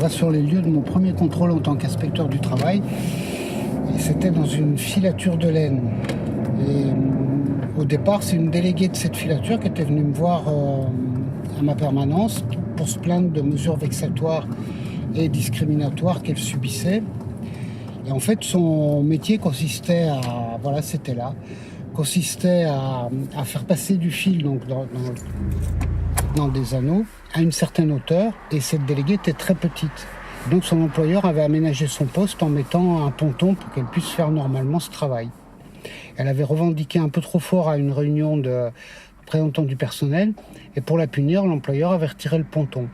pas sur les lieux de mon premier contrôle en tant qu'inspecteur du travail. Et c'était dans une filature de laine. Et au départ, c'est une déléguée de cette filature qui était venue me voir à ma permanence pour se plaindre de mesures vexatoires et discriminatoires qu'elle subissait. Et en fait, son métier consistait à, voilà, c'était là, consistait à faire passer du fil donc dans des anneaux à une certaine hauteur, et cette déléguée était très petite. Donc son employeur avait aménagé son poste en mettant un ponton pour qu'elle puisse faire normalement ce travail. Elle avait revendiqué un peu trop fort à une réunion de représentants du personnel, et pour la punir, l'employeur avait retiré le ponton.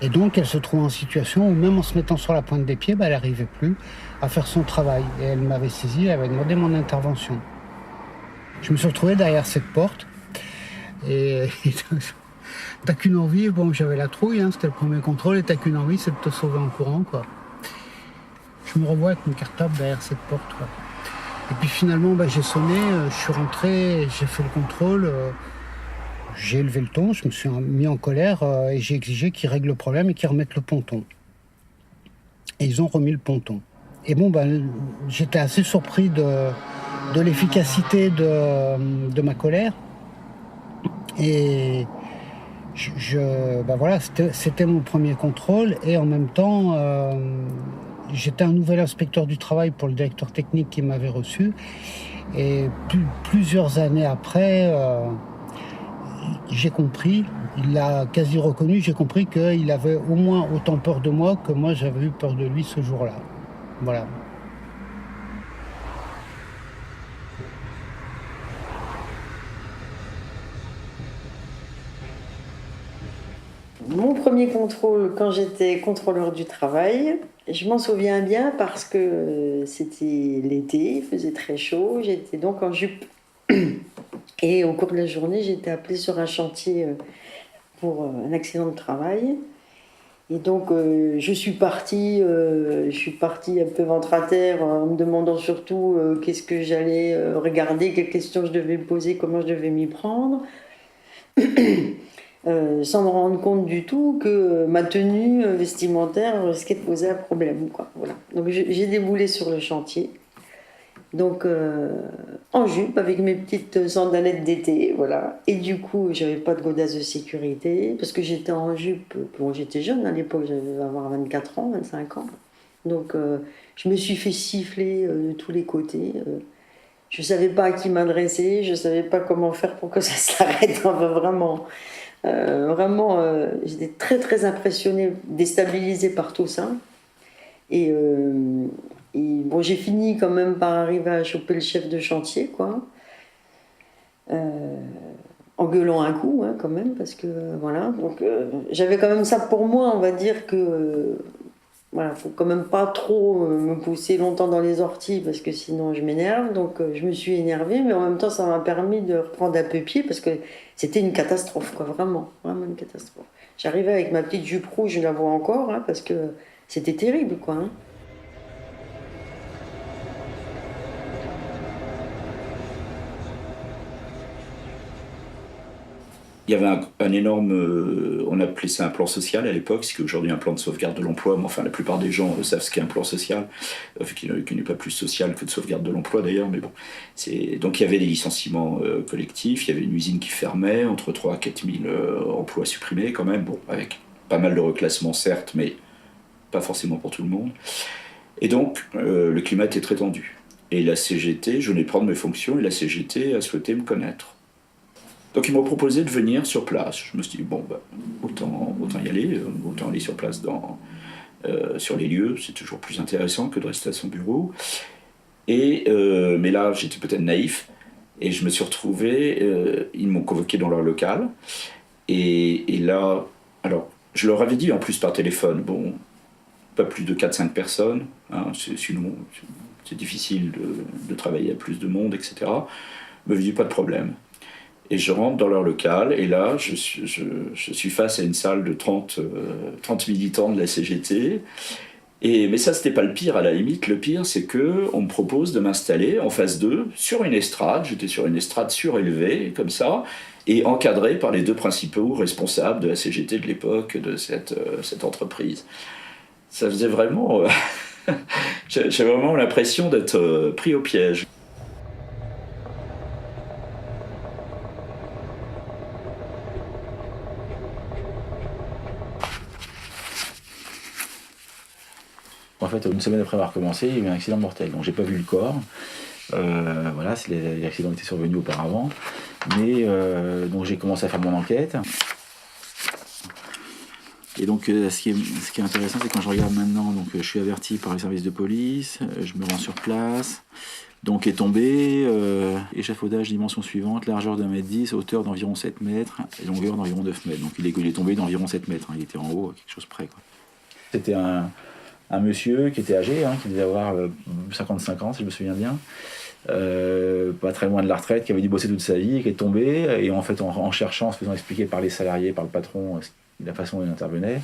Et donc elle se trouvait en situation où même en se mettant sur la pointe des pieds, elle n'arrivait plus à faire son travail. Et elle m'avait saisi, elle avait demandé mon intervention. Je me suis retrouvé derrière cette porte, et t'as qu'une envie, bon j'avais la trouille, c'était le premier contrôle, et t'as qu'une envie, c'est de te sauver en courant, quoi. Je me revois avec mon cartable derrière cette porte, quoi. Et puis finalement, j'ai sonné, je suis rentré, j'ai fait le contrôle, j'ai élevé le ton, je me suis mis en colère et j'ai exigé qu'ils règlent le problème et qu'ils remettent le ponton. Et ils ont remis le ponton. Et bon, j'étais assez surpris de l'efficacité de ma colère. Et voilà, c'était mon premier contrôle, et en même temps, j'étais un nouvel inspecteur du travail pour le directeur technique qui m'avait reçu. Et plusieurs années après, j'ai compris, il l'a quasi reconnu, j'ai compris qu'il avait au moins autant peur de moi que moi j'avais eu peur de lui ce jour-là. Voilà. Mon premier contrôle, quand j'étais contrôleur du travail, je m'en souviens bien parce que c'était l'été, il faisait très chaud, j'étais donc en jupe. Et au cours de la journée, j'étais appelée sur un chantier pour un accident de travail. Et donc, je suis partie un peu ventre à terre en me demandant surtout qu'est-ce que j'allais regarder, quelles questions je devais me poser, comment je devais m'y prendre. Sans me rendre compte du tout que ma tenue vestimentaire risquait de poser un problème, quoi. Voilà. Donc j'ai déboulé sur le chantier, donc en jupe avec mes petites sandalettes d'été, voilà. Et du coup, j'avais pas de godasse de sécurité parce que j'étais en jupe. Bon, j'étais jeune à l'époque, j'avais avoir 24 ans, 25 ans. Donc je me suis fait siffler de tous les côtés. Je savais pas à qui m'adresser, je savais pas comment faire pour que ça s'arrête. Enfin, vraiment. J'étais très très impressionnée, déstabilisée par tout ça. Et bon, j'ai fini quand même par arriver à choper le chef de chantier, quoi. En gueulant un coup, quand même, parce que voilà. Donc j'avais quand même ça pour moi, on va dire que voilà, faut quand même pas trop me pousser longtemps dans les orties parce que sinon je m'énerve. Donc je me suis énervée, mais en même temps ça m'a permis de reprendre un peu pied parce que c'était une catastrophe, quoi, vraiment, vraiment une catastrophe. J'arrivais avec ma petite jupe rouge, je la vois encore, parce que c'était terrible, quoi. Il y avait un énorme, on appelait ça un plan social à l'époque, ce qui est aujourd'hui un plan de sauvegarde de l'emploi, mais enfin la plupart des gens savent ce qu'est un plan social, qui n'est pas plus social que de sauvegarde de l'emploi d'ailleurs, mais bon. Donc il y avait des licenciements collectifs, il y avait une usine qui fermait, entre 3 000 à 4 000 emplois supprimés quand même, bon, avec pas mal de reclassements certes, mais pas forcément pour tout le monde. Et donc le climat était très tendu. Et la CGT, je venais de prendre mes fonctions, et la CGT a souhaité me connaître. Donc ils m'ont proposé de venir sur place. Je me suis dit, autant y aller, autant aller sur place sur les lieux, c'est toujours plus intéressant que de rester à son bureau. Mais là, j'étais peut-être naïf, et je me suis retrouvé, ils m'ont convoqué dans leur local, et là, alors, je leur avais dit en plus par téléphone, pas plus de 4-5 personnes, sinon c'est difficile de travailler à plus de monde, etc. Me dit pas de problème. Et je rentre dans leur local, et là, je suis face à une salle de 30 militants de la CGT, Mais ça, c'était pas le pire, à la limite. Le pire, c'est que on me propose de m'installer en face d'eux, sur une estrade. J'étais sur une estrade surélevée, comme ça, et encadré par les deux principaux responsables de la CGT de l'époque, de cette entreprise. Ça faisait vraiment... J'avais vraiment l'impression d'être pris au piège. En fait, une semaine après avoir recommencé, il y a eu un accident mortel. Donc j'ai pas vu le corps. Voilà, l'accident était survenu auparavant. Mais donc j'ai commencé à faire mon enquête. Et donc ce qui est intéressant, c'est quand je regarde maintenant, donc je suis averti par les services de police, je me rends sur place. Donc est tombé, échafaudage dimension suivante, largeur d'1,10 m, hauteur d'environ 7 mètres, et longueur d'environ 9 mètres. Donc il est tombé d'environ 7 mètres, hein, il était en haut, à quelque chose près, quoi. C'était un monsieur qui était âgé, hein, qui devait avoir 55 ans, si je me souviens bien, pas très loin de la retraite, qui avait dû bosser toute sa vie, et qui est tombé, et en fait en cherchant, en se faisant expliquer par les salariés, par le patron, la façon dont il intervenait,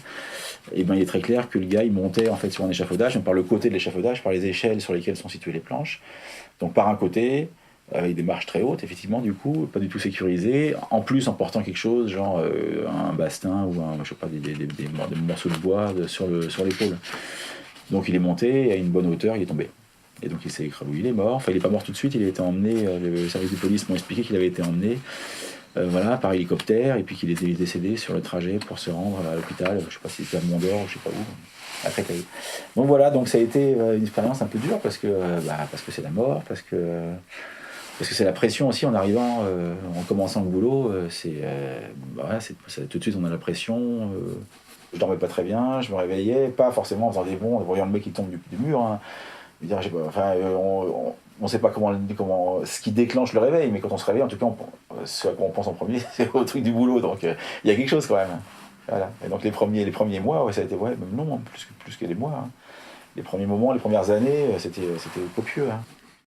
et ben il est très clair que le gars il montait en fait sur un échafaudage, mais par le côté de l'échafaudage, par les échelles sur lesquelles sont situées les planches, donc par un côté, avec des marches très hautes, effectivement, du coup, pas du tout sécurisées, en plus en portant quelque chose, genre un bastin ou je sais pas, des morceaux de bois sur l'épaule. Donc il est monté, à une bonne hauteur, il est tombé. Et donc il s'est écrabouillé, il est mort. Enfin, il n'est pas mort tout de suite, il a été emmené, le service de police m'ont expliqué qu'il avait été emmené voilà, par hélicoptère, et puis qu'il était décédé sur le trajet pour se rendre à l'hôpital, je ne sais pas si c'était à Mont-d'Or, je ne sais pas où, à Créteil. Donc voilà, donc ça a été une expérience un peu dure, parce que c'est la mort, parce que c'est la pression aussi en arrivant, en commençant le boulot, tout de suite on a la pression. Je dormais pas très bien, je me réveillais, pas forcément en faisant des bonds, en voyant le mec qui tombe du mur. Hein. On sait pas ce qui déclenche le réveil, mais quand on se réveille, en tout cas, ce à quoi on pense en premier, c'est au truc du boulot. Donc il y a quelque chose quand même. Voilà. Et donc les premiers mois, ouais, ça a été même long, plus que des mois. Hein. Les premiers moments, les premières années, c'était copieux. Hein.